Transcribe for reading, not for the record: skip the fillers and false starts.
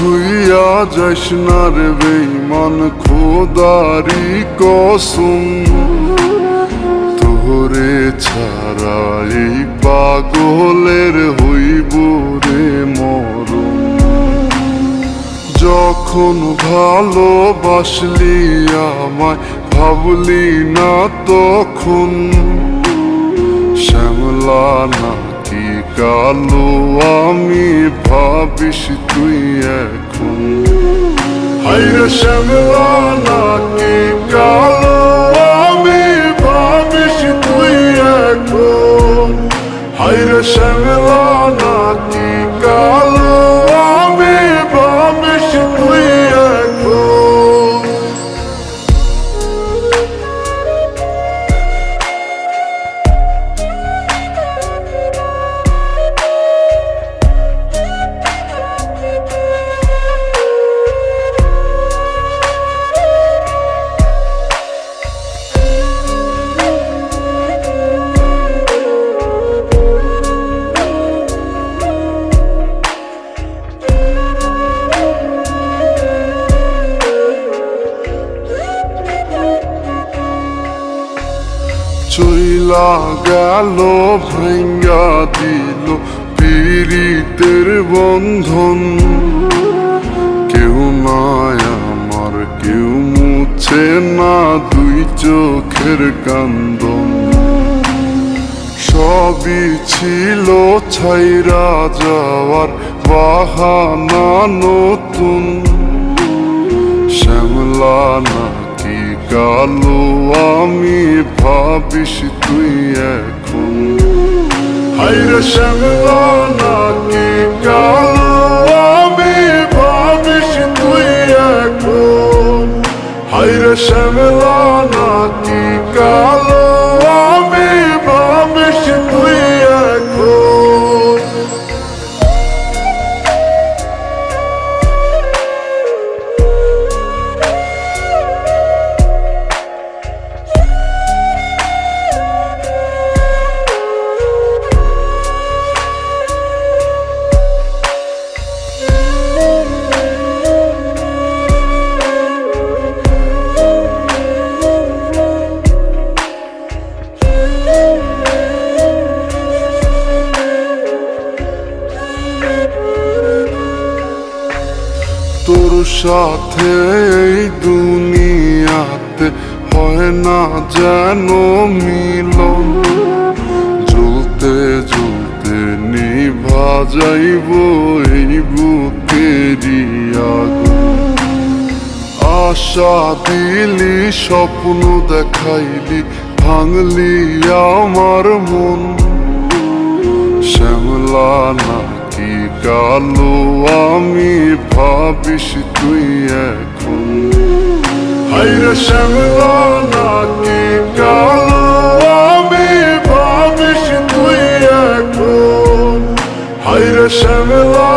থুইয়া যাস না রে বেঈমান, খোদারি কসম। তোরে ছাড়া এই পাগলের হইব রে মরণ। যখন ভালোবাসলি আমায় ভাবলি না তখন, শ্যামলা নাকি কালো আমি ভাবিস তুই এখন। হায়রে শ্যামলা নাকি কালো আমি ভাবিস তুই এখন। হায়রে শ্যামলা নাকি কালো আমি ভাবিস তুই এখন। চইলা গেল ভাঙ্গা দিল পীড়িতের বন্ধন। কেউ নাই আমার, কেউ মুছে না দুই চোখের কান্দন। সবই ছিল ছাইরা যাওয়ার বাহানা নতুন। শ্যামলা নাকি কালো আমি ভাবিস তুই এখন। হায়রে শ্যামলা নাকি কালো আমি ভাবিস তুই এখন। হায়রে শ্যামলা নাকি কালো আমি ভাবিস তুই এখন। তোর সাথে এই দুনিয়াতে হয় না যেন মিলন। জ্বলতে জ্বলতে নিভা যাইব এই বুকেরই আগুন। আশা দিলি, স্বপ্ন দেখাইলি, ভাঙলি আমার মন। শ্যামলা নাকি কালো আমি ভাবিস তুই এখন। হায়রে শ্যামলা নাকি কালো আমি ভাবিস তুই এখন। হায়রে শ্যামলা